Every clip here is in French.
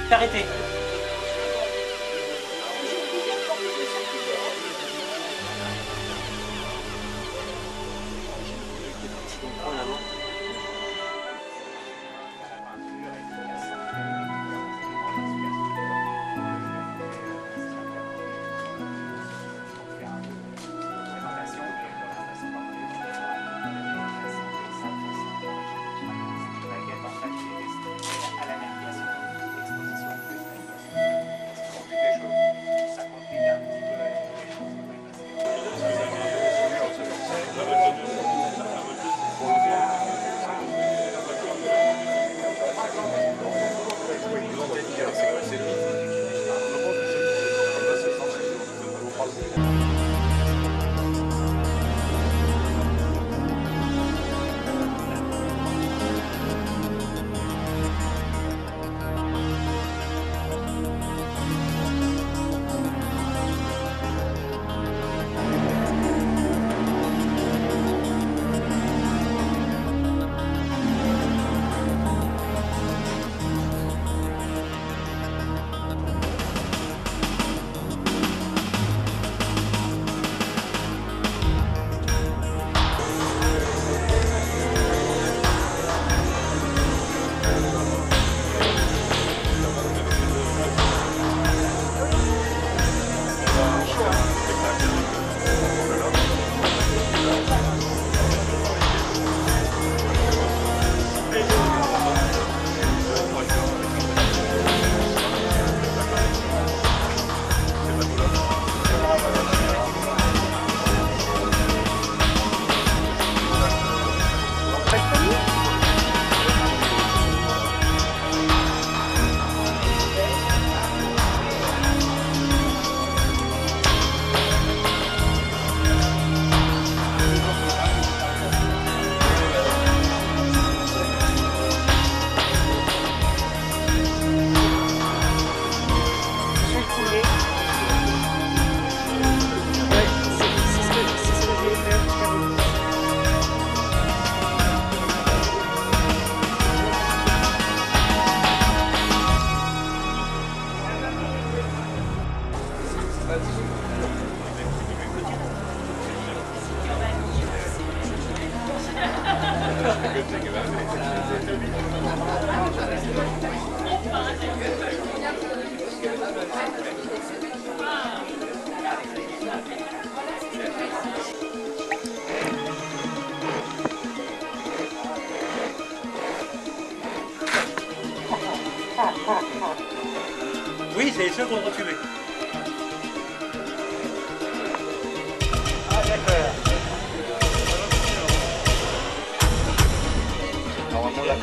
T'arrêter. Oui, c'est les seuls qu'on a reculés. Ah, d'accord. Normalement, la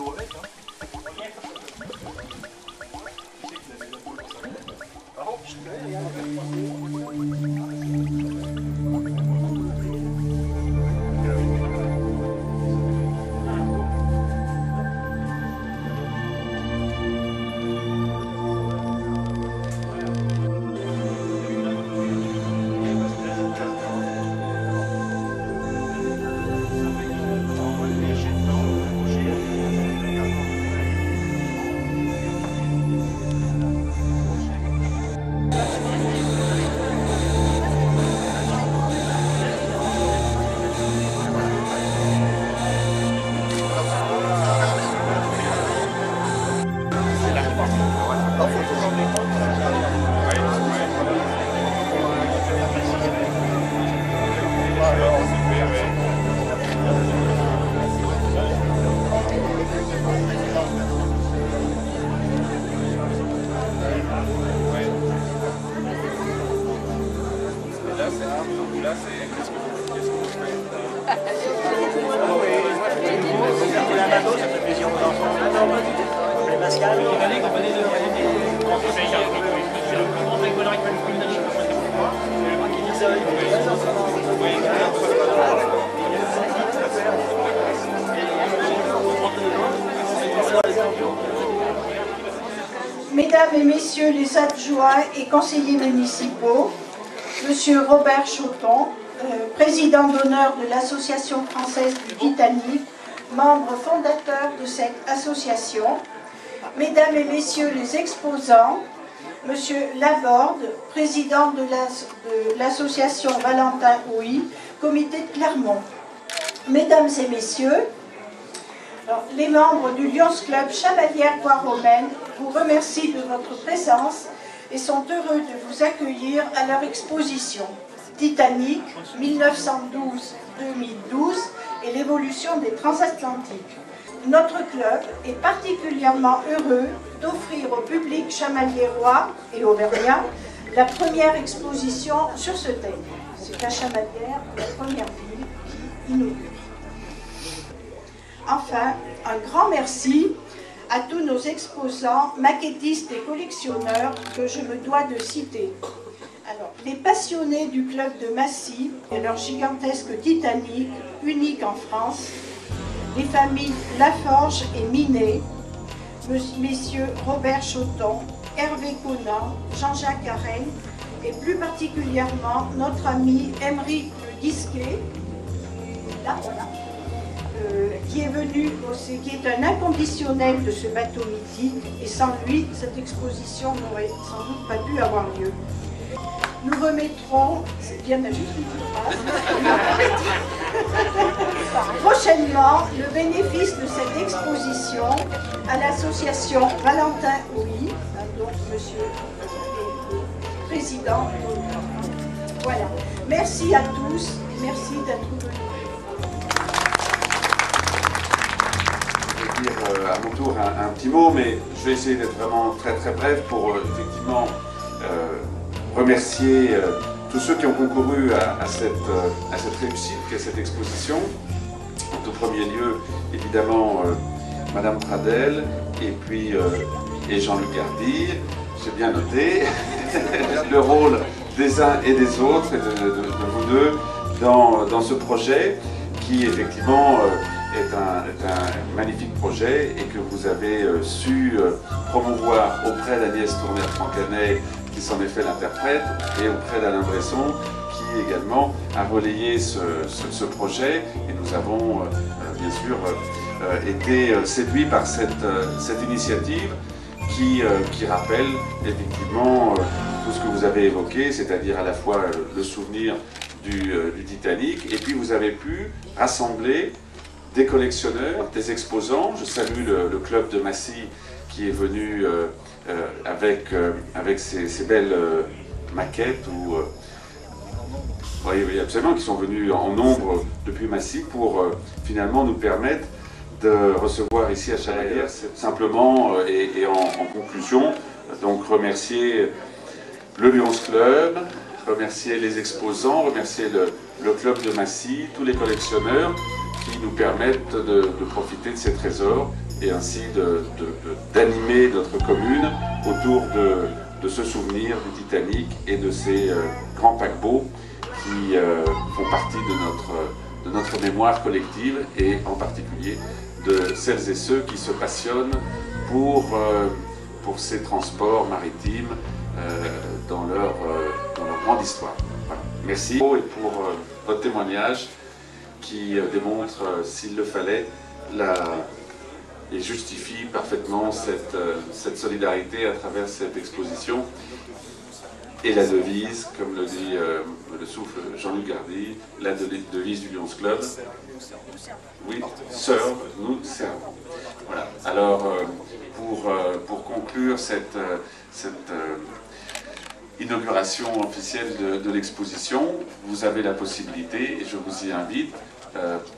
l'eau avec, hein. Mesdames et Messieurs les adjoints et conseillers municipaux, Monsieur Robert Choton, président d'honneur de l'Association française du Titanic, membre fondateur de cette association, Mesdames et Messieurs les exposants, Monsieur Laborde, président de l'association Valentin Houy, comité de Clermont, Mesdames et Messieurs, les membres du Lions Club Chamalières-Bois-Romaine vous remercient de votre présence et sont heureux de vous accueillir à leur exposition Titanic 1912-2012 et l'évolution des transatlantiques. Notre club est particulièrement heureux d'offrir au public chamaliérois et auvergnat la première exposition sur ce thème. C'est à Chamalières, la première ville qui inaugure. Enfin, un grand merci à tous nos exposants, maquettistes et collectionneurs que je me dois de citer. Alors, les passionnés du club de Massy et leur gigantesque Titanic, unique en France, les familles Laforge et Minet, messieurs Robert Choton, Hervé Conan, Jean-Jacques Arène, et plus particulièrement notre ami Émeric Le Guisquet, là, voilà, qui est venu, qui est un inconditionnel de ce bateau mythique, et sans lui, cette exposition n'aurait sans doute pas pu avoir lieu. Nous remettrons, c'est bien juste une phrase, prochainement le bénéfice de cette exposition à l'association Valentin Houy, donc monsieur le président. Voilà. Merci à tous et merci d'être venus. À mon tour un petit mot, mais je vais essayer d'être vraiment très bref pour effectivement remercier tous ceux qui ont concouru à cette réussite qu'est cette exposition. En tout premier lieu, évidemment, Madame Pradel et puis et Jean-Luc Gardy. J'ai bien noté le rôle des uns et des autres et de vous deux dans ce projet qui effectivement est un magnifique projet et que vous avez su promouvoir auprès d'Agnès Tournaire-Francanet, qui s'en est fait l'interprète, et auprès d'Alain Bresson, qui également a relayé ce projet. Et nous avons bien sûr été séduits par cette initiative qui rappelle effectivement tout ce que vous avez évoqué, c'est-à-dire à la fois le souvenir du Titanic, et puis vous avez pu rassembler des collectionneurs, des exposants. Je salue le club de Massy qui est venu avec ces belles maquettes oui, absolument, qui sont venus en nombre depuis Massy pour finalement nous permettre de recevoir ici à Chamalières. Simplement et en conclusion, donc remercier le Lions Club, remercier les exposants, remercier le club de Massy, tous les collectionneurs qui nous permettent de profiter de ces trésors et ainsi d'animer notre commune autour de ce souvenir du Titanic et de ces grands paquebots qui font partie de notre mémoire collective et en particulier de celles et ceux qui se passionnent pour ces transports maritimes dans leur grande histoire. Voilà. Merci et pour votre témoignage qui démontre, s'il le fallait, et justifie parfaitement cette solidarité à travers cette exposition. Et la devise, comme le dit le souffle Jean-Luc Gardy, la devise du Lions Club. Oui, sœurs, nous servons. Voilà. Alors, pour conclure cette inauguration officielle de l'exposition, vous avez la possibilité, et je vous y invite,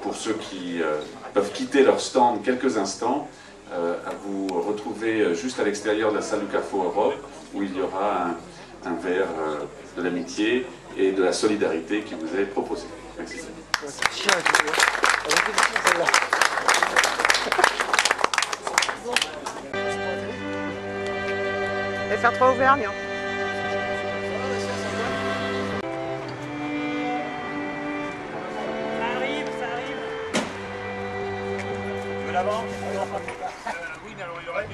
pour ceux qui peuvent quitter leur stand quelques instants, à vous retrouver juste à l'extérieur de la salle du Carrefour Europe, où il y aura un verre de l'amitié et de la solidarité qui vous est proposé. Merci. Et faire 3 Auvergne. Ça arrive. Tu veux l'avant? Oui, mais alors il y aurait des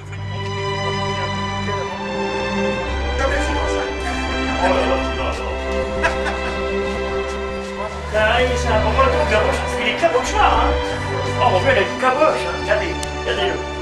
ça arrive, c'est important, le caboche, parce qu'il est cabochard, hein. Oh mon Dieu, il a du caboche, hein. Regardez, regardez-le.